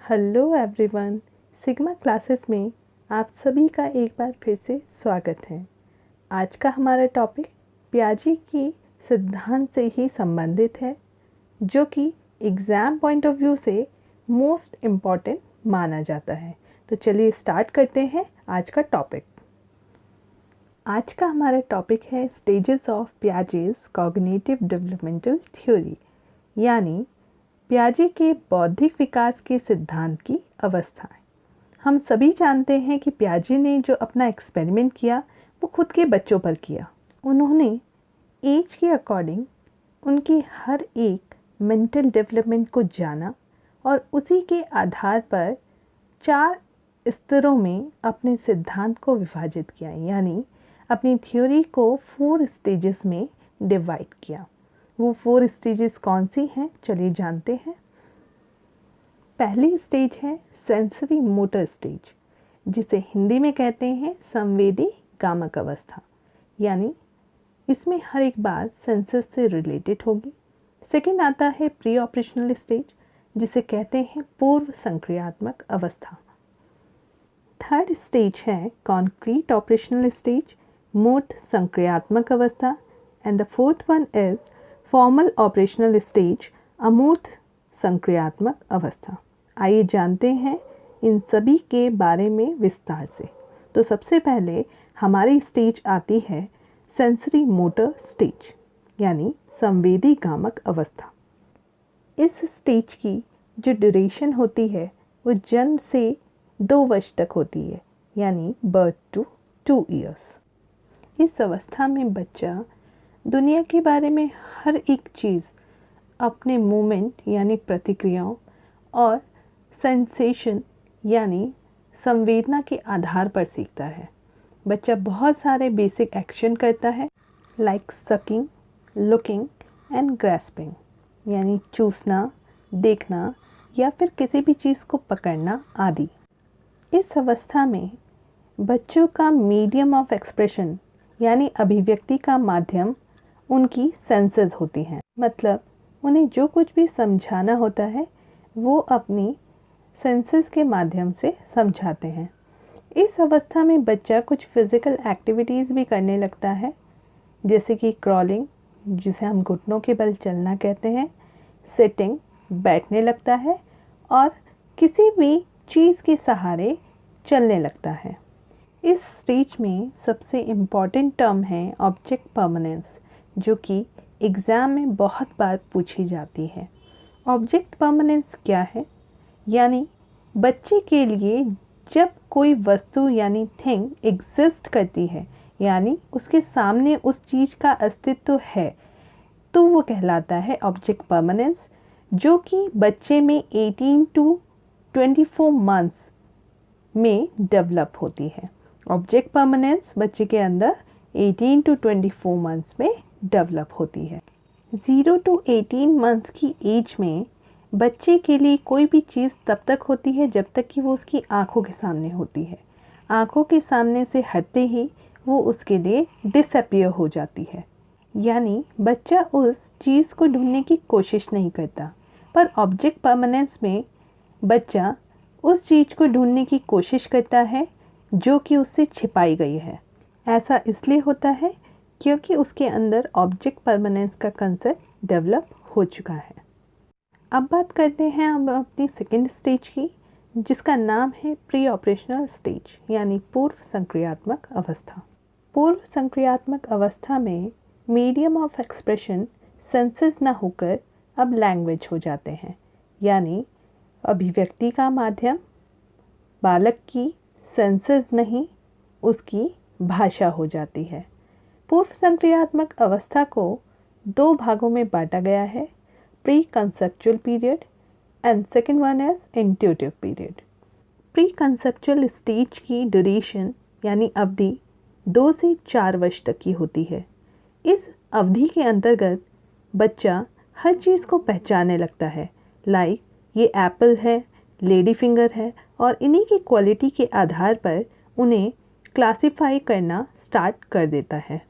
Hello everyone, sigma classes में आप सभी का एक बार फिर से स्वागत है। आज का हमारा टॉपिक पियाजे की सिद्धांत से ही संबंधित है, जो कि एग्ज़ाम पॉइंट ऑफ व्यू से मोस्ट इम्पॉर्टेंट माना जाता है। तो चलिए स्टार्ट करते हैं आज का टॉपिक। आज का हमारा टॉपिक है stages of Piaget's cognitive developmental theory, यानी पियाजे के बौद्धिक विकास के सिद्धांत की अवस्थाएं। हम सभी जानते हैं कि पियाजे ने जो अपना एक्सपेरिमेंट किया वो खुद के बच्चों पर किया। उन्होंने एज के अकॉर्डिंग उनकी हर एक मेंटल डेवलपमेंट को जाना और उसी के आधार पर 4 स्तरों में अपने सिद्धांत को विभाजित किया, यानी अपनी थ्योरी को 4 स्टेजेस में डिवाइड किया। वो 4 स्टेजेस कौन सी हैं, चलिए जानते हैं। पहली स्टेज है सेंसरी मोटर स्टेज, जिसे हिंदी में कहते हैं संवेदी गामक अवस्था, यानी इसमें हर एक बात सेंसस से रिलेटेड होगी। सेकंड आता है प्री ऑपरेशनल स्टेज, जिसे कहते हैं पूर्व संक्रियात्मक अवस्था। थर्ड स्टेज है कॉन्क्रीट ऑपरेशनल स्टेज, मूर्त संक्रियात्मक अवस्था। And the fourth one is formal operational stage, अमूर्त संक्रियात्मक अवस्था। आइए जानते हैं इन सभी के बारे में विस्तार से। तो सबसे पहले हमारी स्टेज आती है सेंसरी मोटर स्टेज, यानी संवेदी गामक अवस्था। इस स्टेज की जो ड्यूरेशन होती है वो जन्म से 2 वर्ष तक होती है, यानी बर्थ टू 2 ईयर्स। इस अवस्था में बच्चा दुनिया के बारे में हर एक चीज़ अपने मूवमेंट यानी प्रतिक्रियाओं और सेंसेशन यानी संवेदना के आधार पर सीखता है। बच्चा बहुत सारे बेसिक एक्शन करता है, like sucking, looking and grasping, यानी चूसना, देखना या फिर किसी भी चीज़ को पकड़ना आदि। इस अवस्था में बच्चों का मीडियम ऑफ एक्सप्रेशन यानी अभिव्यक्ति का माध्यम उनकी सेंसेस होती हैं। मतलब उन्हें जो कुछ भी समझाना होता है वो अपनी सेंसेस के माध्यम से समझाते हैं। इस अवस्था में बच्चा कुछ फिज़िकल एक्टिविटीज़ भी करने लगता है, जैसे कि क्रॉलिंग, जिसे हम घुटनों के बल चलना कहते हैं, सिटिंग, बैठने लगता है और किसी भी चीज़ के सहारे चलने लगता है। इस स्टेज में सबसे इम्पॉर्टेंट टर्म है ऑब्जेक्ट परमानेंस, जो कि एग्ज़ाम में बहुत बार पूछी जाती है। ऑब्जेक्ट परमानेंस क्या है? यानी बच्चे के लिए जब कोई वस्तु यानी थिंग एग्जिस्ट करती है, यानी उसके सामने उस चीज़ का अस्तित्व है, तो वो कहलाता है ऑब्जेक्ट परमानेंस, जो कि बच्चे में 18 to 24 मंथ्स में डेवलप होती है। ऑब्जेक्ट परमानेंस बच्चे के अंदर 18 to 24 मंथ्स में डेवलप होती है। 0 to 18 मंथ्स की एज में बच्चे के लिए कोई भी चीज़ तब तक होती है जब तक कि वो उसकी आंखों के सामने होती है। आंखों के सामने से हटते ही वो उसके लिए डिसअपीयर हो जाती है, यानी बच्चा उस चीज़ को ढूंढने की कोशिश नहीं करता। पर ऑब्जेक्ट परमानेंस में बच्चा उस चीज़ को ढूंढने की कोशिश करता है जो कि उससे छिपाई गई है। ऐसा इसलिए होता है क्योंकि उसके अंदर ऑब्जेक्ट परमानेंस का कंसेप्ट डेवलप हो चुका है। अब बात करते हैं हम अपनी सेकेंड स्टेज की, जिसका नाम है प्री ऑपरेशनल स्टेज, यानी पूर्व संक्रियात्मक अवस्था। पूर्व संक्रियात्मक अवस्था में मीडियम ऑफ एक्सप्रेशन सेंसेस ना होकर अब लैंग्वेज हो जाते हैं, यानी अभिव्यक्ति का माध्यम बालक की सेंसेस नहीं, उसकी भाषा हो जाती है। पूर्व संक्रियात्मक अवस्था को 2 भागों में बांटा गया है, pre conceptual period and second one is intuitive period. Pre conceptual stage की ड्यूरेशन यानी अवधि 2 से 4 वर्ष तक की होती है। इस अवधि के अंतर्गत बच्चा हर चीज़ को पहचानने लगता है, लाइक ये एप्पल है, लेडी फिंगर है, और इन्हीं की क्वालिटी के आधार पर उन्हें क्लासिफाई करना स्टार्ट कर देता है।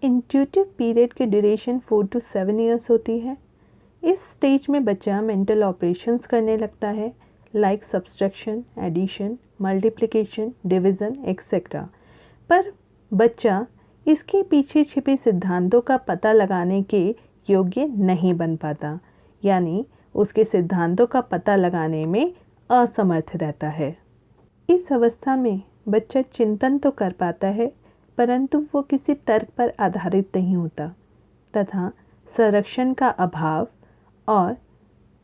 इंट्यूटिव पीरियड की ड्यूरेशन 4 to 7 ईयर्स होती है। इस स्टेज में बच्चा मेंटल ऑपरेशंस करने लगता है, like subtraction, addition, multiplication, division etcetera. पर बच्चा इसके पीछे छिपे सिद्धांतों का पता लगाने के योग्य नहीं बन पाता, यानी उसके सिद्धांतों का पता लगाने में असमर्थ रहता है। इस अवस्था में बच्चा चिंतन तो कर पाता है, परंतु वो किसी तर्क पर आधारित नहीं होता तथा संरक्षण का अभाव और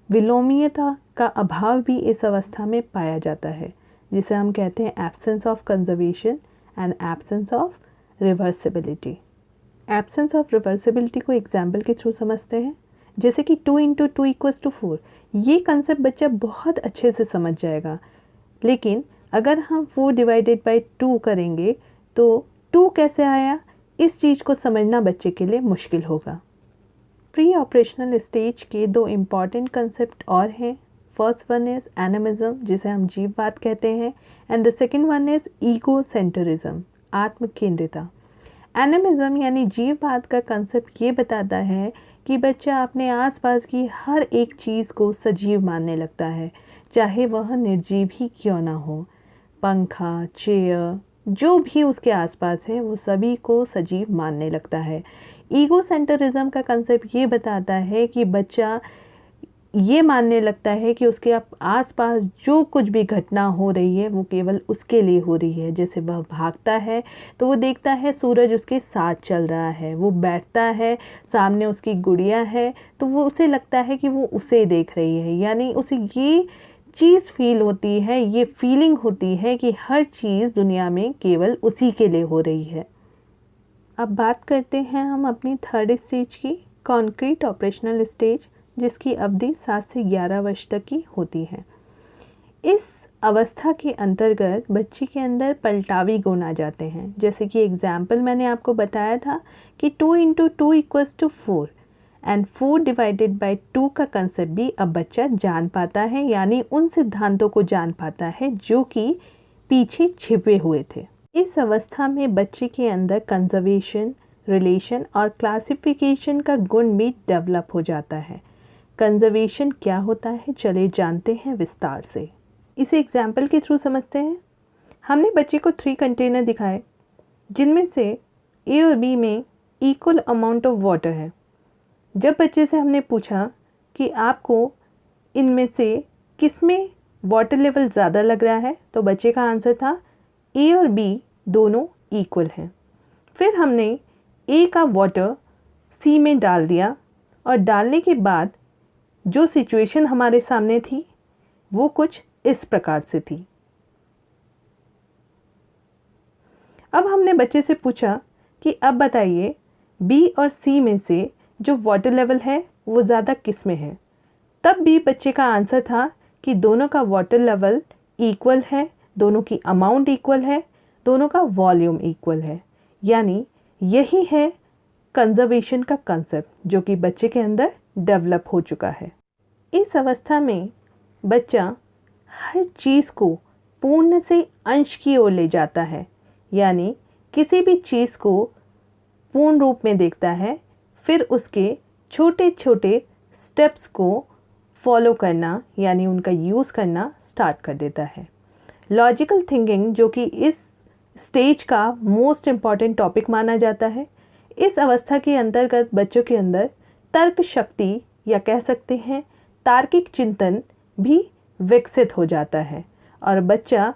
विलोमीयता का अभाव भी इस अवस्था में पाया जाता है, जिसे हम कहते हैं absence of conservation and absence of reversibility. Absence of reversibility को एग्जाम्पल के थ्रू समझते हैं, जैसे कि 2 × 2 = 4। ये कंसेप्ट बच्चा बहुत अच्छे से समझ जाएगा, लेकिन अगर हम 4 / 2 करेंगे तो 2 कैसे आया, इस चीज़ को समझना बच्चे के लिए मुश्किल होगा। प्री ऑपरेशनल स्टेज के 2 इम्पॉर्टेंट कंसेप्ट और हैं। फर्स्ट वन इज़ एनिमिज्म, जिसे हम जीववाद कहते हैं, and the second one is egocentrism, आत्म केंद्रिता। एनिमिज्म यानी जीववाद का कंसेप्ट ये बताता है कि बच्चा अपने आसपास की हर एक चीज़ को सजीव मानने लगता है, चाहे वह निर्जीव ही क्यों ना हो। पंखा, चेयर, जो भी उसके आसपास है वो सभी को सजीव मानने लगता है। ईगो सेंटरिज्म का कंसेप्ट ये बताता है कि बच्चा ये मानने लगता है कि उसके आसपास जो कुछ भी घटना हो रही है वो केवल उसके लिए हो रही है। जैसे वह भागता है तो वो देखता है सूरज उसके साथ चल रहा है, वो बैठता है सामने उसकी गुड़िया है तो वो उसे लगता है कि वो उसे देख रही है, यानी उसे ये चीज़ फील होती है, ये फीलिंग होती है कि हर चीज़ दुनिया में केवल उसी के लिए हो रही है। अब बात करते हैं हम अपनी थर्ड स्टेज की, कॉन्क्रीट ऑपरेशनल स्टेज, जिसकी अवधि 7 से 11 वर्ष तक की होती है। इस अवस्था के अंतर्गत बच्चे के अंदर पलटावी गुण आ जाते हैं। जैसे कि एग्जाम्पल मैंने आपको बताया था कि 2 × 2 = 4 एंड 4 / 2 का कंसेप्ट भी अब बच्चा जान पाता है, यानी उन सिद्धांतों को जान पाता है जो कि पीछे छिपे हुए थे। इस अवस्था में बच्चे के अंदर कंजर्वेशन, रिलेशन और क्लासिफिकेशन का गुण भी डेवलप हो जाता है। कंजर्वेशन क्या होता है, चले जानते हैं विस्तार से। इसे एग्जाम्पल के थ्रू समझते हैं। हमने बच्चे को 3 कंटेनर दिखाए जिनमें से ए और बी में इक्वल अमाउंट ऑफ वाटर है। जब बच्चे से हमने पूछा कि आपको इनमें से किस में वाटर लेवल ज़्यादा लग रहा है, तो बच्चे का आंसर था ए और बी दोनों इक्वल हैं। फिर हमने ए का वाटर सी में डाल दिया और डालने के बाद जो सिचुएशन हमारे सामने थी वो कुछ इस प्रकार से थी। अब हमने बच्चे से पूछा कि अब बताइए बी और सी में से जो वाटर लेवल है वो ज़्यादा किस में है। तब भी बच्चे का आंसर था कि दोनों का वाटर लेवल इक्वल है, दोनों की अमाउंट इक्वल है, दोनों का वॉल्यूम इक्वल है। यानी यही है कंजर्वेशन का कंसेप्ट जो कि बच्चे के अंदर डेवलप हो चुका है। इस अवस्था में बच्चा हर चीज़ को पूर्ण से अंश की ओर ले जाता है, यानी किसी भी चीज़ को पूर्ण रूप में देखता है, फिर उसके छोटे छोटे स्टेप्स को फॉलो करना यानी उनका यूज़ करना स्टार्ट कर देता है। लॉजिकल थिंकिंग, जो कि इस स्टेज का मोस्ट इम्पॉर्टेंट टॉपिक माना जाता है, इस अवस्था के अंतर्गत बच्चों के अंदर तर्क शक्ति या कह सकते हैं तार्किक चिंतन भी विकसित हो जाता है और बच्चा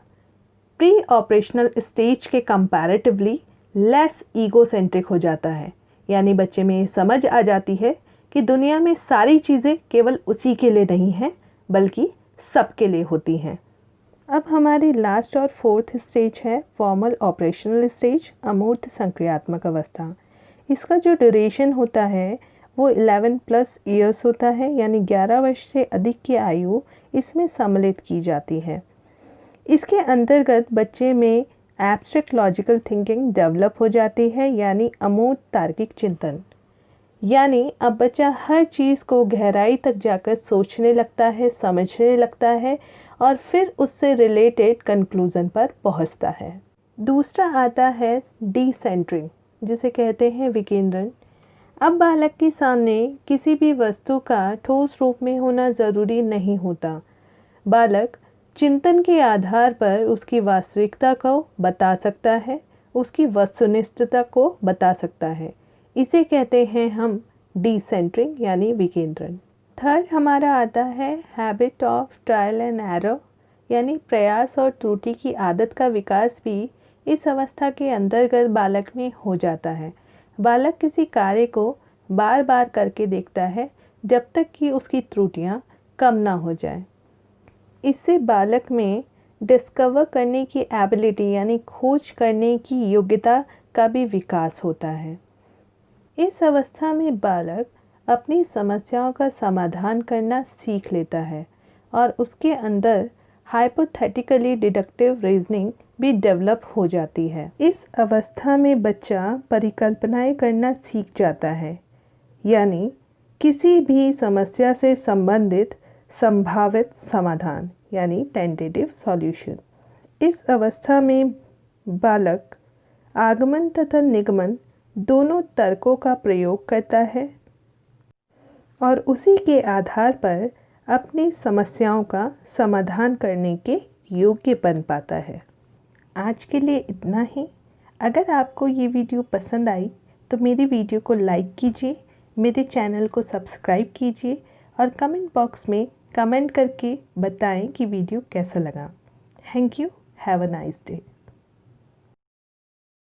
प्री ऑपरेशनल स्टेज के कंपैरेटिवली लेस ईगोसेंट्रिक हो जाता है। यानी बच्चे में समझ आ जाती है कि दुनिया में सारी चीज़ें केवल उसी के लिए नहीं हैं बल्कि सबके लिए होती हैं। अब हमारी लास्ट और फोर्थ स्टेज है फॉर्मल ऑपरेशनल स्टेज, अमूर्त संक्रियात्मक अवस्था। इसका जो ड्यूरेशन होता है वो 11+ ईयर्स होता है, यानी 11 वर्ष से अधिक की आयु इसमें सम्मिलित की जाती है। इसके अंतर्गत बच्चे में एब्स्ट्रैक्ट लॉजिकल थिंकिंग डेवलप हो जाती है, यानी अमूर्त तार्किक चिंतन। यानी अब बच्चा हर चीज़ को गहराई तक जाकर सोचने लगता है, समझने लगता है और फिर उससे रिलेटेड कंक्लूज़न पर पहुंचता है। दूसरा आता है डिसेंटरिंग, जिसे कहते हैं विकेंद्रण। अब बालक के सामने किसी भी वस्तु का ठोस रूप में होना ज़रूरी नहीं होता। बालक चिंतन के आधार पर उसकी वास्तविकता को बता सकता है, उसकी वस्तुनिष्ठता को बता सकता है। इसे कहते हैं हम डिसेंटरिंग यानी विकेंद्रण। थर्ड हमारा आता है habit of trial and error, यानी प्रयास और त्रुटि की आदत का विकास भी इस अवस्था के अंतर्गत बालक में हो जाता है। बालक किसी कार्य को बार बार करके देखता है जब तक कि उसकी त्रुटियां कम ना हो जाए। इससे बालक में डिस्कवर करने की एबिलिटी यानी खोज करने की योग्यता का भी विकास होता है। इस अवस्था में बालक अपनी समस्याओं का समाधान करना सीख लेता है और उसके अंदर हाइपोथेटिकली डिडक्टिव रीजनिंग भी डेवलप हो जाती है। इस अवस्था में बच्चा परिकल्पनाएं करना सीख जाता है, यानी किसी भी समस्या से संबंधित संभावित समाधान यानी टेंटेटिव सॉल्यूशन। इस अवस्था में बालक आगमन तथा निगमन दोनों तर्कों का प्रयोग करता है और उसी के आधार पर अपनी समस्याओं का समाधान करने के योग्य बन पाता है। आज के लिए इतना ही। अगर आपको ये वीडियो पसंद आई तो मेरी वीडियो को लाइक कीजिए, मेरे चैनल को सब्सक्राइब कीजिए और कमेंट बॉक्स में कमेंट करके बताएं कि वीडियो कैसा लगा। Thank you. Have a nice day.